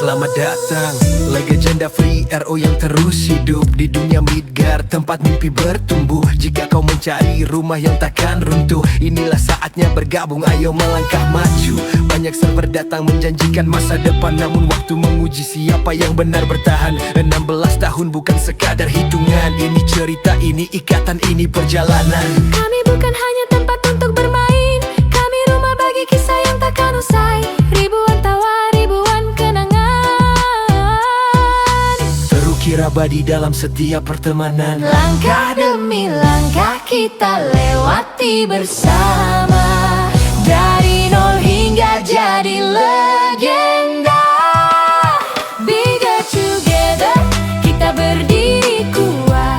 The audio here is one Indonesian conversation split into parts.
Selamat datang legenda Free RO yang terus hidup di dunia Midgard, tempat mimpi bertumbuh. Jika kau mencari rumah yang takkan runtuh, inilah saatnya bergabung, ayo melangkah maju. Banyak server datang menjanjikan masa depan, namun waktu menguji siapa yang benar bertahan. 16 tahun bukan sekadar hitungan, ini cerita, ini ikatan, ini perjalanan. Kami bukan hanya tempat untuk bermain, kami rumah bagi kisah yang takkan usai. Ribuan tawa, ribuan kenangan, terukir abadi dalam setiap pertemanan. langkah demi langkah kita lewati bersama, dari nol hingga jadi legenda. Bigger together, kita berdiri kuat.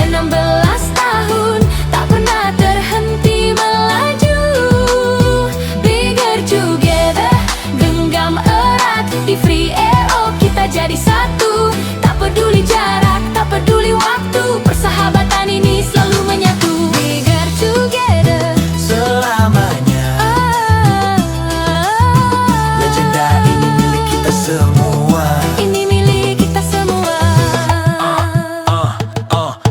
16 tahun, tak pernah terhenti melaju. Bigger together, genggam erat di Free RO, kita jadi satu. Tak peduli jarak, tak peduli waktu, persahabatan ini selalu menyatu. Bigger together Selamanya legenda ini milik kita semua. ini milik kita semua.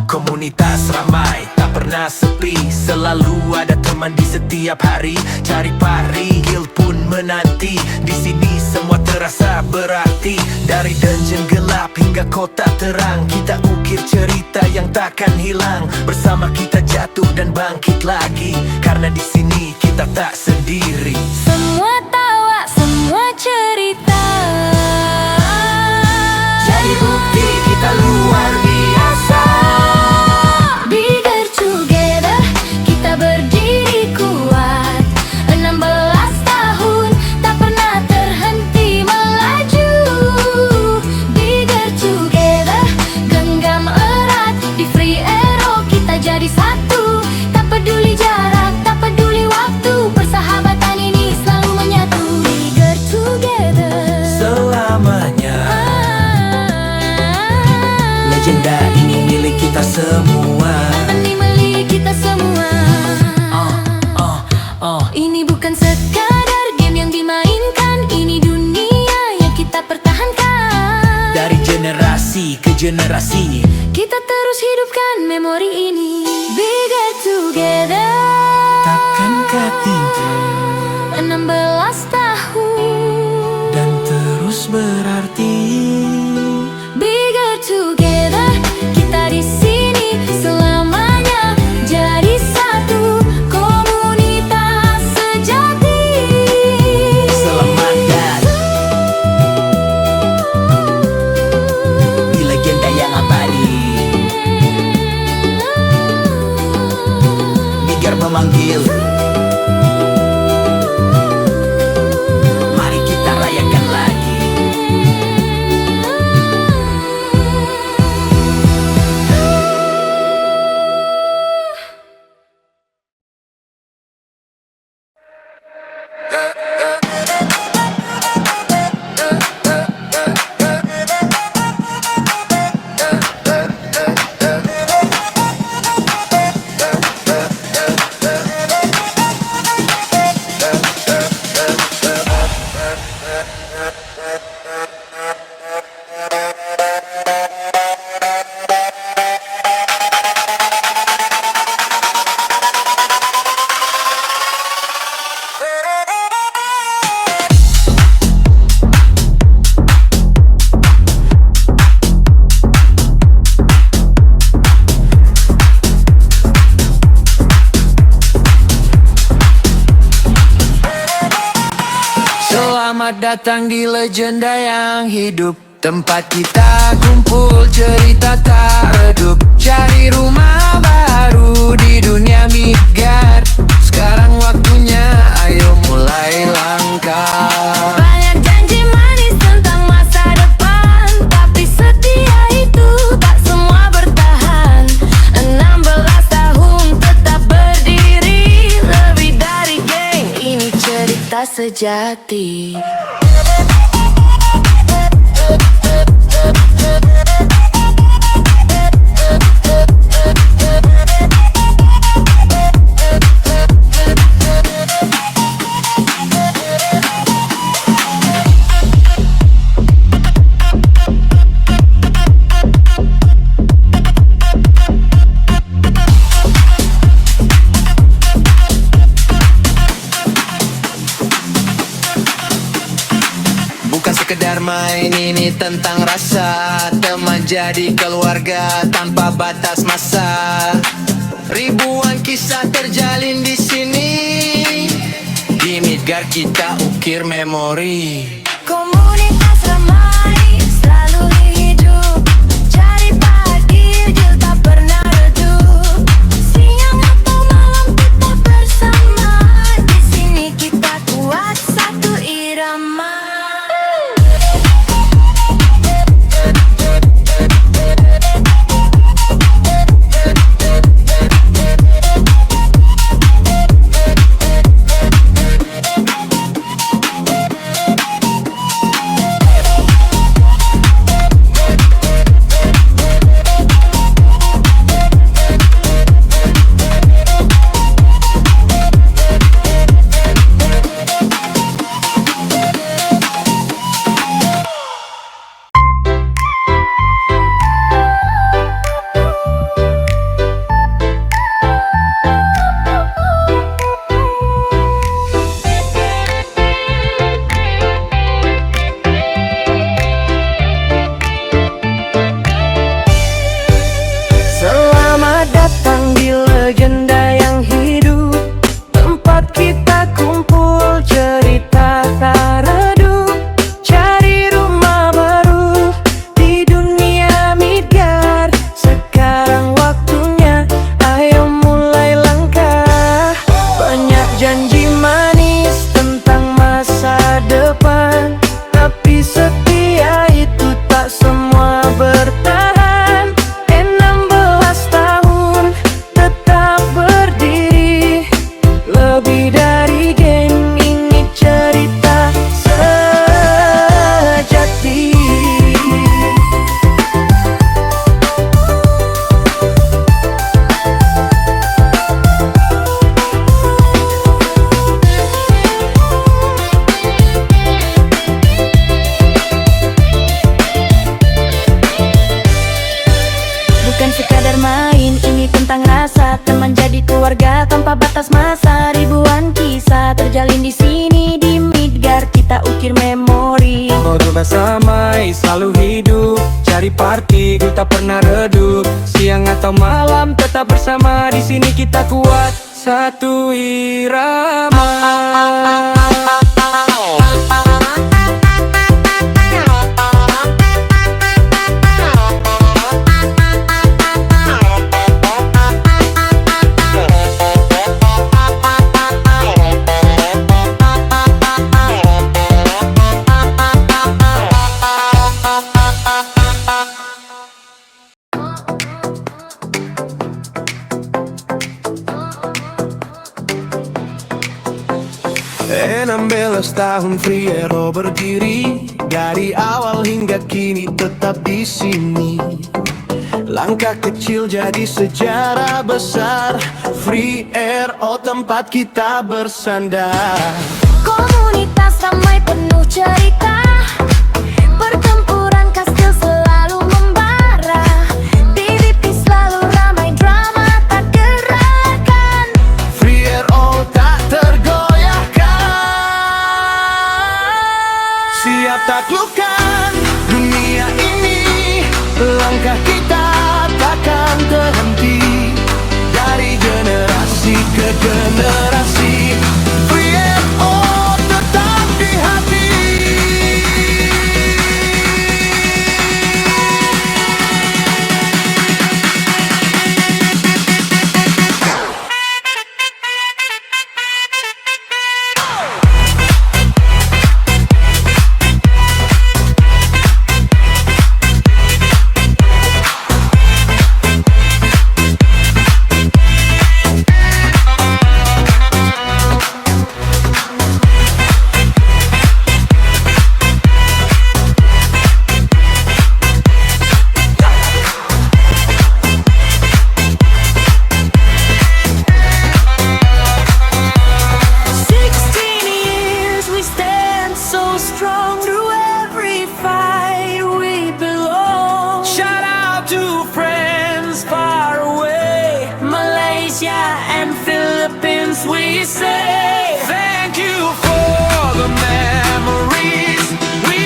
Komunitas ramai, tak pernah sepi, selalu ada teman di setiap hari. Cari pari, guild pun menanti, di sini semua terasa berarti. Dari dungeon gelap hingga kota terang, kita ukir cerita yang takkan hilang. Bersama kita jatuh dan bangkit lagi, karena di sini kita tak sendiri. Semua tawa, semua cerita, Jadi bukti kita luar biasa. bigger together, kita berdiri kuat. 16 tahun, tak pernah terhenti melaju. Bigger together, genggam erat di Free RO, kita jadi satu. Tak peduli jarak, tak peduli waktu, persahabatan ini selalu menyatu. Bigger together Selamanya legenda ini milik kita semua. ini milik kita semua. Ini bukan sekadar game yang dimainkan, ini dunia yang kita pertahankan. Dari generasi ke generasi, Kita terus hidupkan memori ini. Bigger together, takkan ketinggalan 16 tahun, dan terus berarti. bigger together, kita di sini selamanya jadi satu komunitas sejati. Selamat datang di legenda yang abadi. Midgard memanggil, mari kita rayakan lagi. Selamat datang di legenda yang hidup, tempat kita kumpul cerita tak redup. Cari rumah baru di dunia Midgard, sekarang waktunya ayo mulai langkah. Banyak janji manis tentang masa depan, tapi setia itu tak semua bertahan. 16 tahun tetap berdiri, lebih dari geng, ini cerita sejati. sekadar main, ini tentang rasa. Teman jadi keluarga tanpa batas masa. Ribuan kisah terjalin di sini. Di Midgard kita ukir memori. Komunitas ramai selalu hidup. Cari pagi tak pernah redup. Siang atau malam kita bersama. Di sini kita kuat satu irama. Selamat datang di legenda yang hidup, tempat kita kumpul cerita tak redup. Cari rumah baru di dunia Midgard. Sekarang waktunya, ayo mulai langkah. Banyak janji manis tentang masa depan, tapi setia itu tak semua bertahan. 16 tahun tetap berdiri, lebih dari game, ini cerita sejati. Bukan sekadar main, ini tentang rasa. Teman jadi keluarga tanpa batas masa. Ribuan kisah terjalin di sini. Di Midgard kita ukir memori. Ngobrol bersama, selalu hidup. Cari party, ku tak pernah redup. Siang atau malam tetap bersama. Di sini kita kuat satu irama. Enam belas tahun Friero berdiri, dari awal hingga kini tetap di sini. Langkah kecil jadi sejarah besar. Friero tempat kita bersandar. Komunitas ramai penuh cerita. Pertempuran kastil selalu membara. PVP selalu ramai, drama tak gerakan. Friero tak tergoyahkan. Siap taklukkan dunia ini. Langkah kita takkan terhenti. Dari generasi ke generasi, Friero tetap di hati. say thank you for the memories we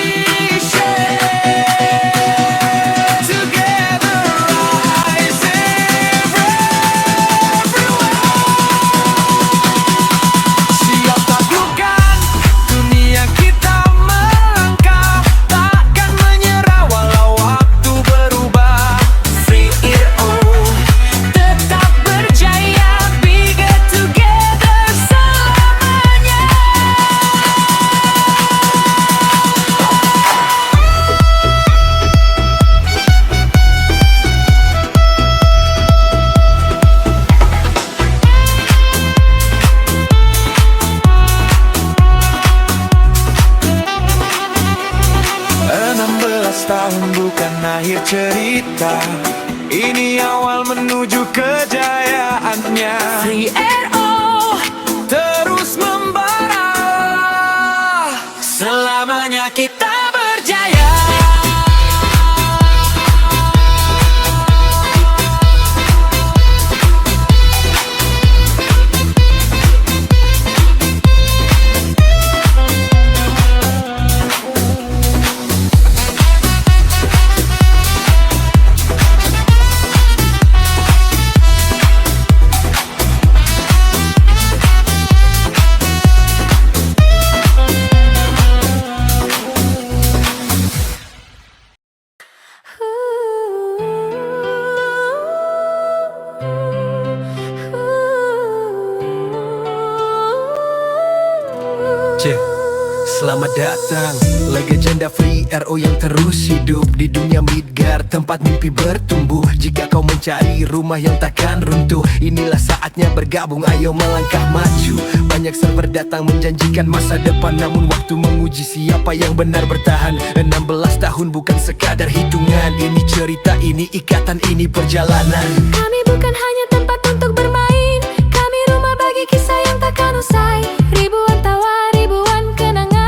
kita. Ini awal menuju kejayaannya. Free RO Terus membara, selamanya kita berjaya. Selamat datang, legenda Free RO yang terus hidup di dunia Midgard, tempat mimpi bertumbuh. Jika kau mencari rumah yang takkan runtuh, inilah saatnya bergabung, ayo melangkah maju. Banyak server datang menjanjikan masa depan, namun waktu menguji siapa yang benar bertahan. 16 tahun bukan sekadar hitungan, ini cerita, ini ikatan, ini perjalanan. Kami bukan hanya tempat untuk bermain, kami rumah bagi kisah yang takkan usai. Ribuan tawa, ribuan kenangan,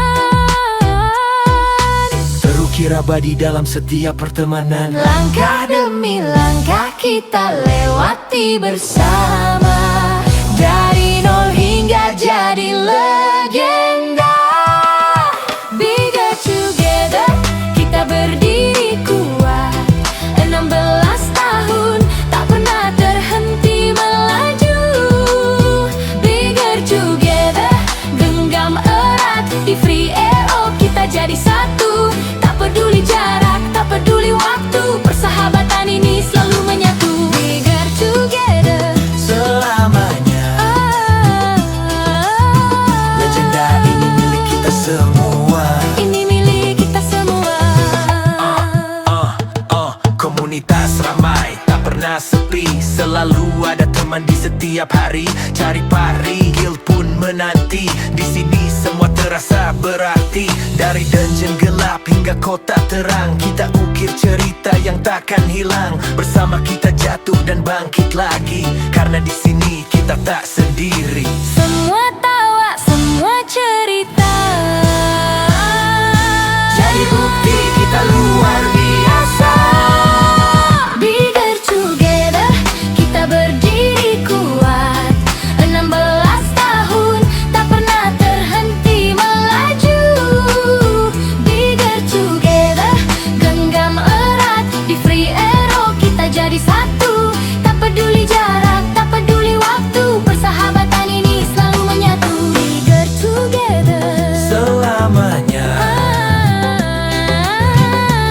terukir abadi dalam setiap pertemanan. langkah demi langkah kita lewati bersama. Dari nol hingga jadi legenda. Bigger together, kita berdiri kuat. 16 tahun, tak pernah terhenti melaju. Bigger together, genggam erat. Di Free RO kita jadi satu. Tak peduli jarak, tak peduli waktu, persahabatan ini selalu menyatu. Bigger together Selamanya legenda ini milik kita semua. ini milik kita semua. Komunitas ramai, tak pernah sepi, selalu ada teman di setiap hari. Cari pari, guild pun menanti. Di sini semua terasa berarti. Dari dungeon gelap hingga kota terang, kita ukir cerita yang takkan hilang. Bersama kita jatuh dan bangkit lagi, karena di sini kita tak sendiri. Semua tawa, semua cerita, Jadi bukti kita luar biasa. bigger together, kita berdiri kuat. 16 tahun, tak pernah terhenti melaju. Bigger together, genggam erat. Di Free RO kita jadi satu. Tak peduli jarak, tak peduli waktu, persahabatan ini selalu menyatu. Bigger together Selamanya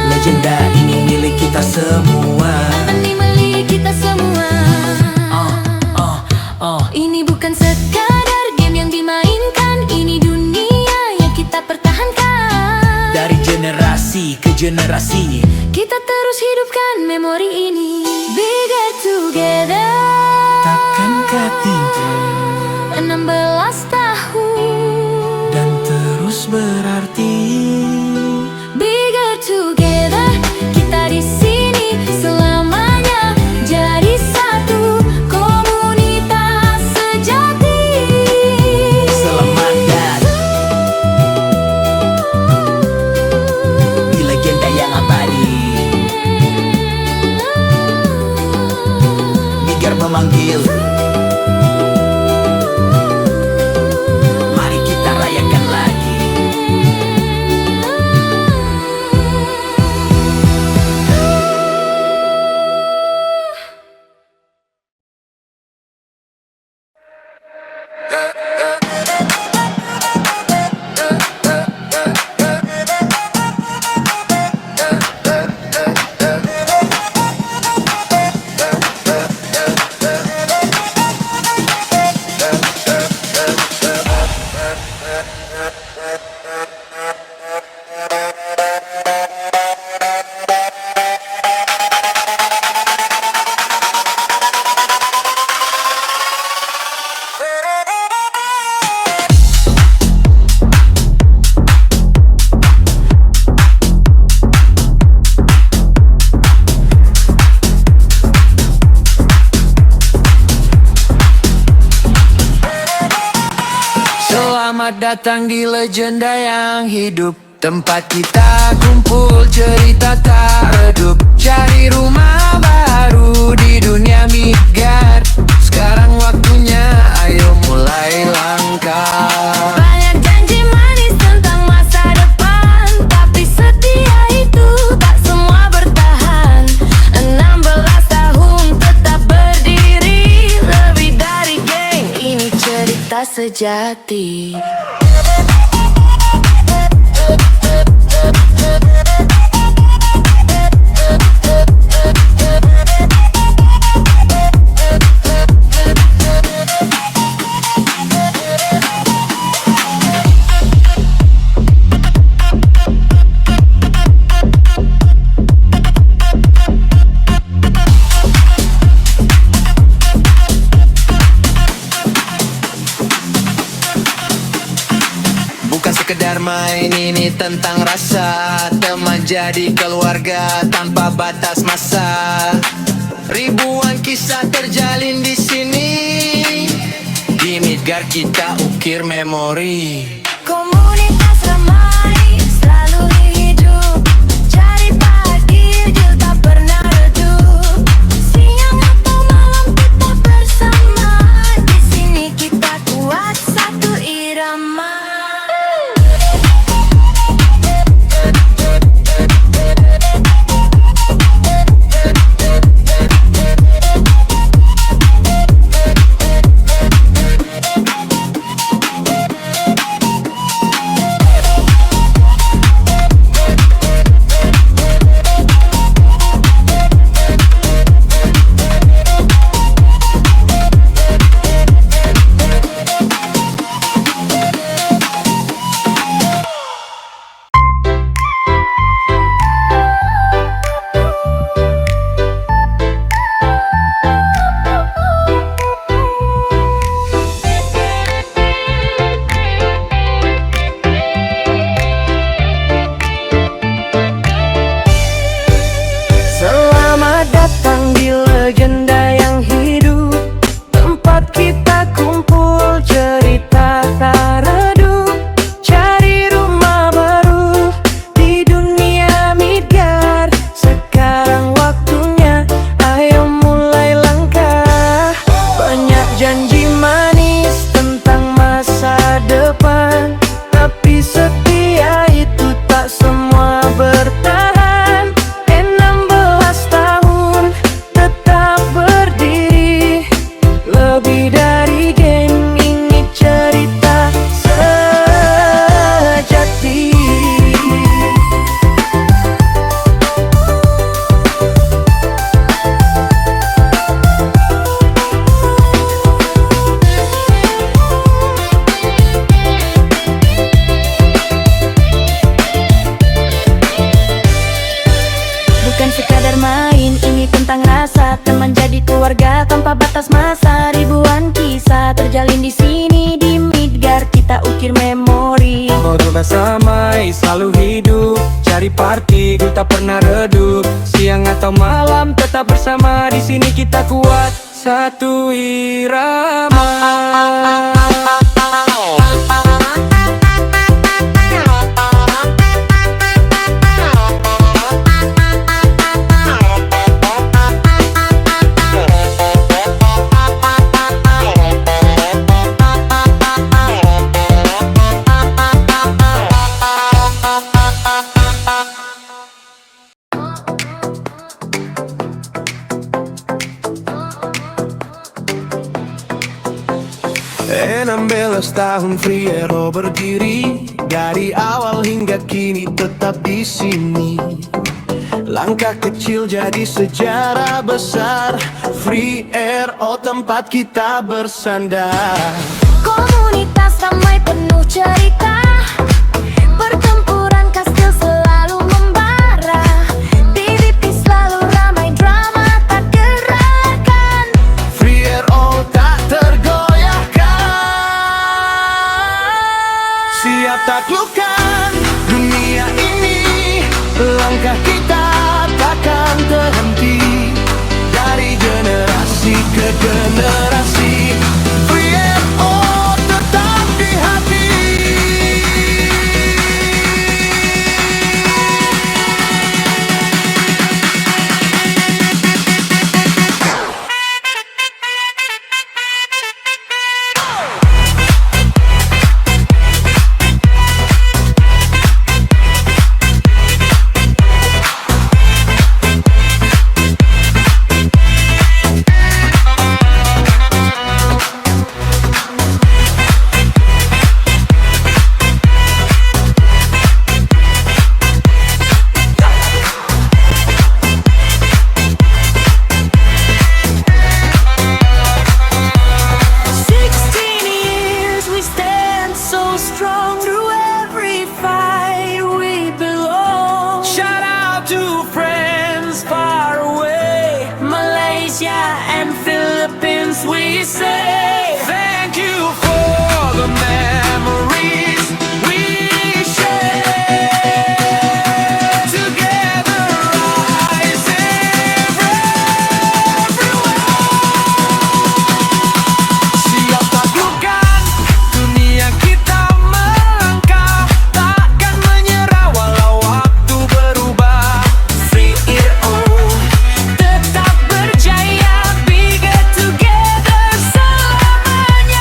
legenda ini milik kita semua. Ini milik kita semua. Ini bukan sekadar game yang dimainkan, ini dunia yang kita pertahankan. Dari generasi ke generasi, Kita terus hidupkan memori ini. Bigger together, takkan ketinggalan 16 tahun, dan terus berarti. bigger together, kita di sini selamanya jadi satu komunitas sejati. Selamat datang di legenda yang abadi. Biar memanggil, mari kita rayakan lagi. Selamat datang di legenda yang hidup, tempat kita kumpul cerita tak redup. Cari rumah baru di dunia Midgard. Sekarang waktunya, ayo mulai langkah. Banyak janji manis tentang masa depan, tapi setia itu tak semua bertahan. 16 tahun tetap berdiri, lebih dari geng, ini cerita sejati. Bukan sekedar main, ini tentang rasa. Teman jadi keluarga tanpa batas masa. Ribuan kisah terjalin di sini. Di Midgard kita ukir memori. Komunitas ramai selalu hidup, cari pagi tak pernah redup. Siang atau malam tetap bersama. Di sini kita kuat satu irama. Selamat datang di legenda yang hidup, tempat kita kumpul cerita tak redup. Cari rumah baru di dunia Midgard. Sekarang waktunya, ayo mulai langkah. Banyak janji manis tentang masa depan, tapi setia itu tak semua bertahan. 16 tahun tetap berdiri, lebih dari geng, ini cerita sejati. Bukan sekadar main, ini tentang rasa. Teman jadi keluarga tanpa batas masa. Ribuan kisah terjalin di sini. Di Midgard kita ukir memori. Ngobrol bersama, selalu hidup. Cari party, gue tak pernah redup. Siang atau malam tetap bersama. Di sini kita kuat satu irama. Enam belas tahun Free Hero berdiri, dari awal hingga kini tetap di sini. Langkah kecil jadi sejarah besar. Free Hero tempat kita bersandar. Komunitas ramai penuh cerita, pertempuran kastil selalu membara. PVP selalu ramai, drama tak gerakan. Free Hero tak tergoyahkan. Siap taklukkan dunia ini. Langkah kita takkan terhenti. Dari generasi ke generasi, Free Hero tetap di hati. Malaysia and Philippines we say Thank you for the memories we share. Together rising everywhere. Siap taklukkan dunia kita melangkah, takkan menyerah walau waktu berubah. Free it all, tetap berjaya, bigger together selamanya.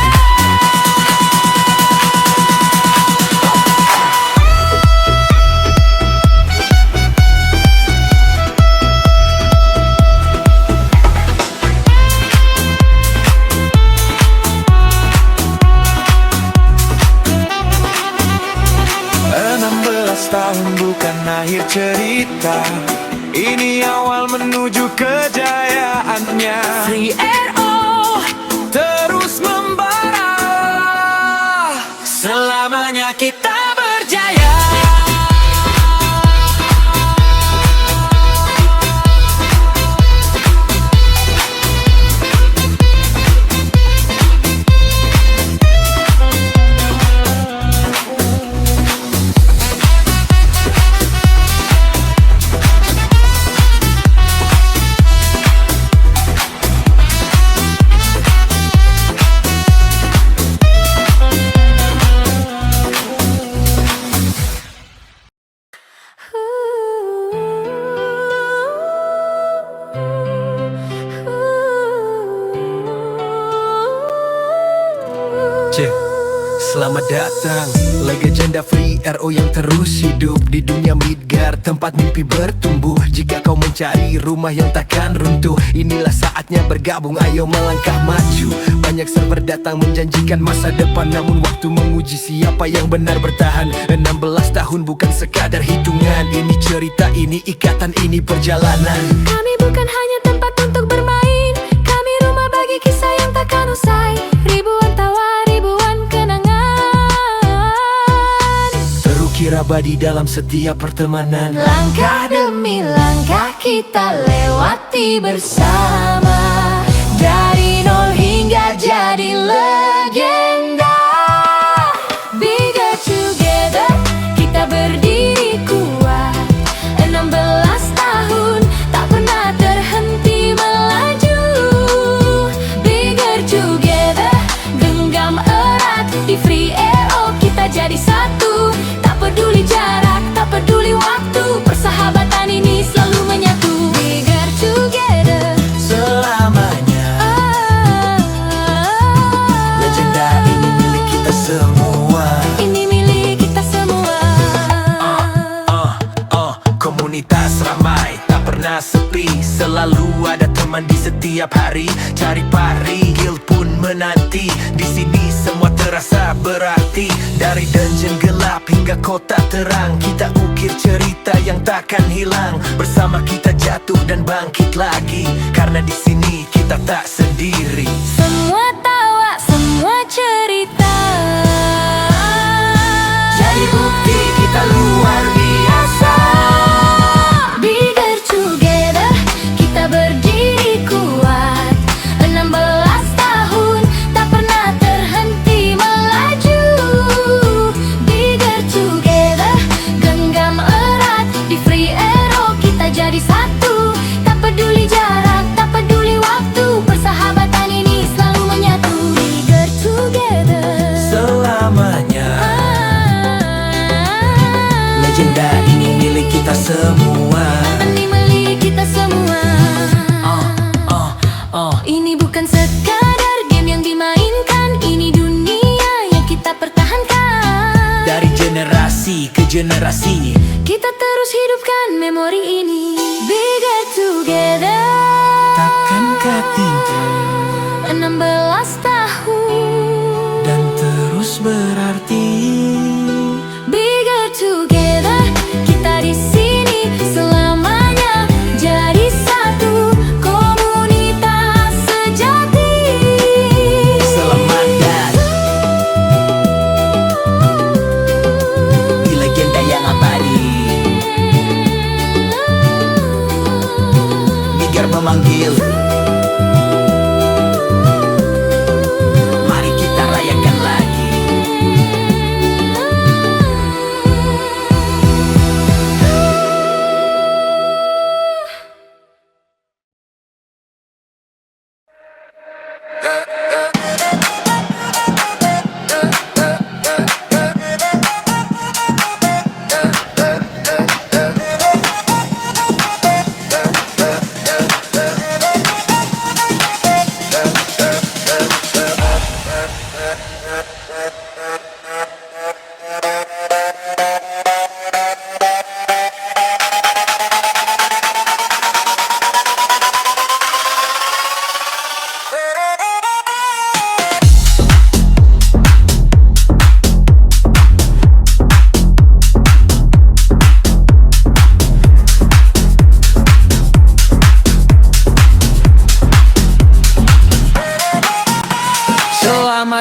Tahun bukan akhir cerita, ini awal menuju kejayaannya. Free it all, Terus membara, selamanya kita berjaya. Selamat datang legenda Free RO yang terus hidup di dunia Midgard, tempat mimpi bertumbuh. Jika kau mencari rumah yang takkan runtuh, inilah saatnya bergabung, ayo melangkah maju. Banyak server datang menjanjikan masa depan, namun waktu menguji siapa yang benar bertahan. 16 tahun bukan sekadar hitungan, ini cerita, ini ikatan, ini perjalanan. Kami bukan hanya tempat untuk bermain, kami rumah bagi kisah yang takkan usai. Ribuan tawa, ribuan kenangan, Terukir abadi dalam setiap pertemanan. langkah demi langkah kita lewati bersama. Dari nol hingga jadi legenda. Bigger together, kita berdiri kuat. 16 tahun, tak pernah terhenti melaju. Bigger together, genggam erat. Di Free RO kita jadi satu. Tak peduli jarak, tak peduli waktu, persahabatan ini selalu menyatu. Bigger together Selamanya legenda ini milik kita semua. ini milik kita semua. Komunitas ramai, tak pernah sepi, selalu ada teman di setiap hari. Cari pari, guild pun menanti. Di sini semua terasa berarti. Dari dungeon gelap hingga kota terang, kita ukir cerita yang takkan hilang. Bersama kita jatuh dan bangkit lagi, karena di sini kita tak sendiri. Semua tawa, semua cerita, Jadi bukti kita luar biasa. bigger together, kita berdiri kuat. 16 tahun, tak pernah terhenti melaju. Bigger together, genggam erat. Di Free RO kita jadi satu. Tak peduli jarak, tak peduli waktu, persahabatan ini selalu menyatu. Bigger together Selamanya legenda ini milik kita semua. ini milik kita semua. Ini bukan sekadar game yang dimainkan, ini dunia yang kita pertahankan. Dari generasi ke generasi, Kita terus hidupkan memori ini. Bigger together, takkan ketinggalan 16 tahun, dan terus berarti. bigger together, kita di sini selamanya jadi satu. Komunitas sejati. Selamat datang di legenda yang abadi. Biar memanggil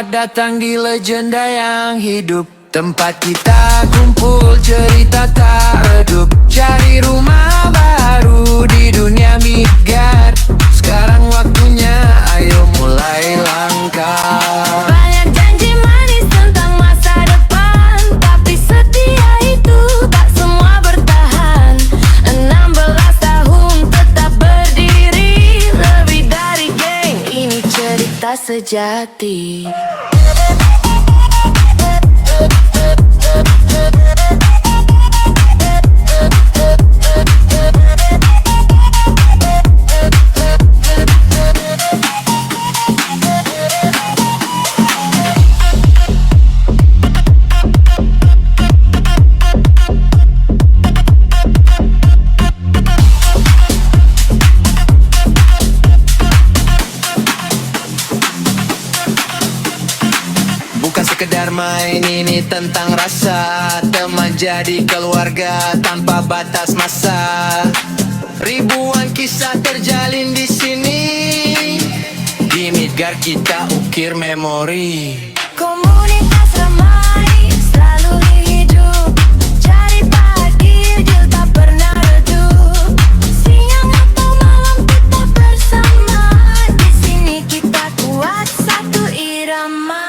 Selamat datang di legenda yang hidup, tempat kita kumpul cerita tak redup. Cari rumah baru di dunia Midgard. Sekarang waktunya, ayo mulai langkah. Banyak janji manis tentang masa depan, tapi setia itu tak semua bertahan. 16 tahun tetap berdiri, lebih dari geng, ini cerita sejati. Bukan sekedar main, ini tentang rasa. Teman jadi keluarga tanpa batas masa. Ribuan kisah terjalin di sini. Di Midgard kita ukir memori. Komunitas ramai selalu hidup, cari pagi Jil tak pernah redup. Siang atau malam kita bersama, di sini kita kuat satu irama.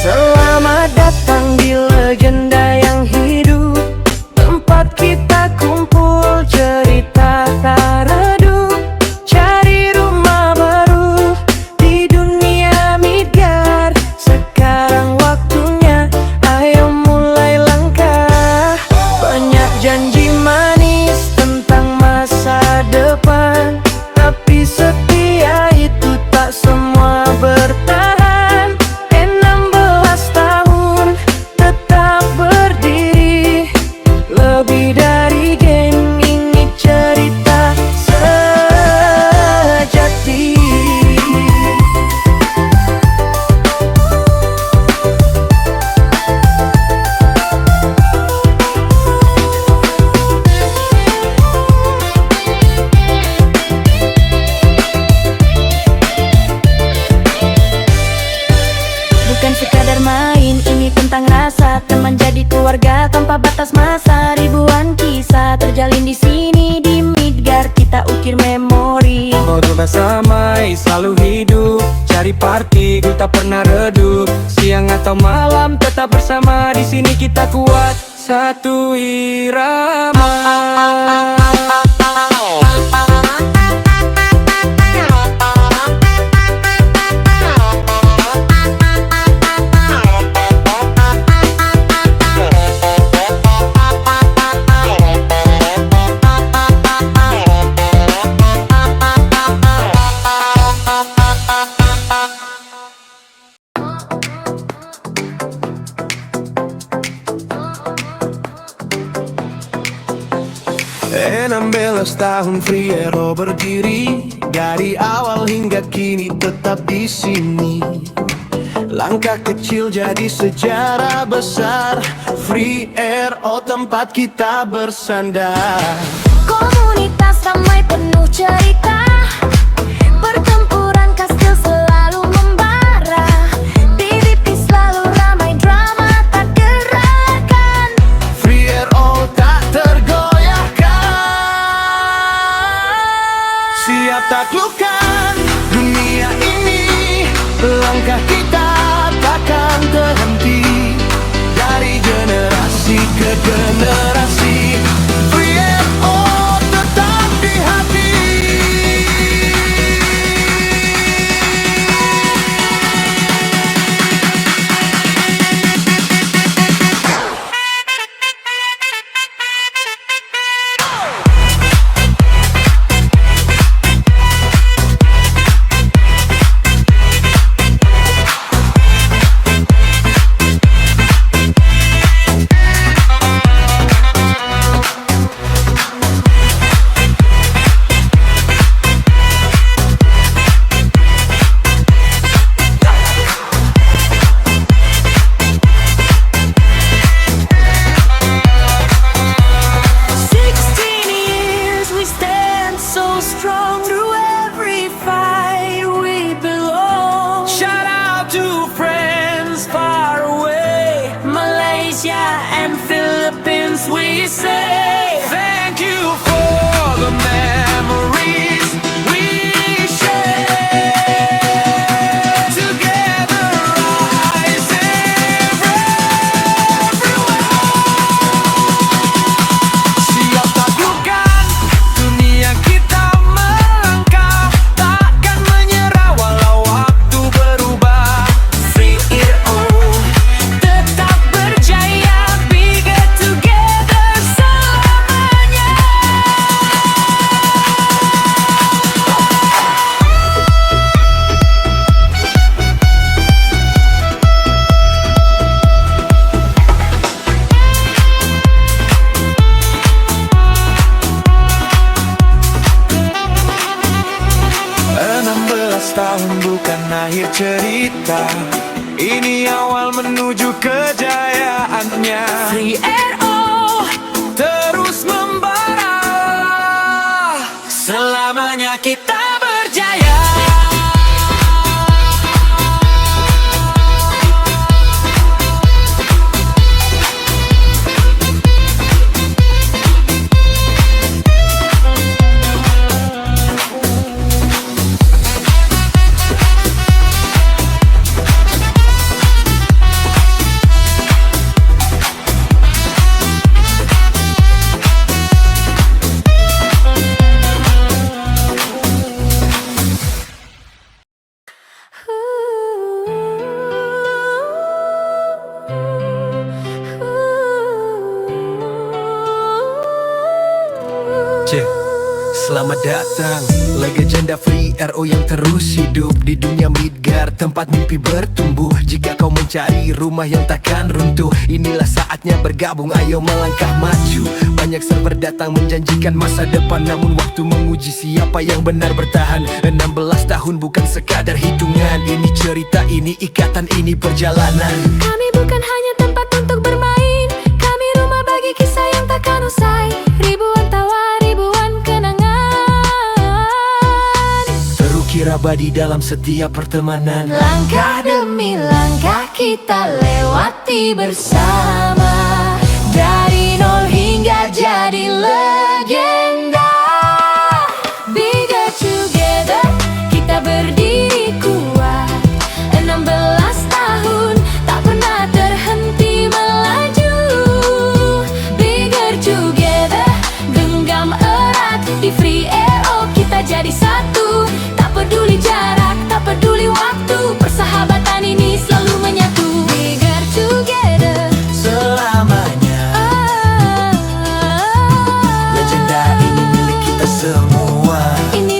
Selamat datang di legenda yang hidup, tempat kita kumpul cerita tak redup. Cari rumah baru di dunia Midgard. Sekarang waktunya, ayo mulai langkah. Banyak janji manis tentang masa depan, tapi setia itu tak semua bertahan. 16 tahun tetap berdiri, lebih dari geng, ini cerita sejati. Bukan sekadar main, ini tentang rasa. Teman jadi keluarga tanpa batas masa. Ribuan kisah terjalin di sini. Di Midgard kita ukir memori. Ngobrol bersama, selalu hidup. Cari party, gue tak pernah redup. Siang atau malam tetap bersama. Di sini kita kuat satu irama. Enam belas tahun Friero berdiri, dari awal hingga kini tetap di sini. Langkah kecil jadi sejarah besar. Friero tempat kita bersandar. Komunitas ramai penuh cerita, pertempuran kastil selalu membara. PVP selalu ramai, drama tak gerakan. Friero tak tergoyahkan. Siap taklukkan dunia ini, langkah kita takkan terhenti. Dari generasi ke generasi, Friero tetap di hati. you say. Thank you for the memories we share. Together rising everywhere. Siap taklukan dunia kita melangkah, takkan menyerah walau waktu berubah. Free it all, tetap berjaya, bigger together selamanya. Tahun bukan akhir cerita, ini awal menuju kejayaannya. Free RO terus membara, selamanya kita berjaya. Selamat datang legenda Free RO yang terus hidup di dunia Midgard, tempat mimpi bertumbuh. Jika kau mencari rumah yang takkan runtuh, inilah saatnya bergabung, ayo melangkah maju. Banyak server datang menjanjikan masa depan, namun waktu menguji siapa yang benar bertahan. 16 tahun bukan sekadar hitungan, ini cerita, ini ikatan, ini perjalanan. Kami bukan hanya tempat untuk bermain, kami rumah bagi kisah yang takkan usai. Ribuan tawa, ribuan kenangan terukir abadi dalam setiap pertemanan. Langkah demi langkah kita lewati bersama, dari nol hingga jadi legenda. Bigger together, kita berdiri kuat. 16 tahun, tak pernah terhenti melaju. Bigger together, genggam erat di Free RO, kita jadi satu. Tak peduli jarak, tak peduli waktu, persahabatan ini selalu menyatu. Bigger together Selamanya legenda ini milik kita semua. ini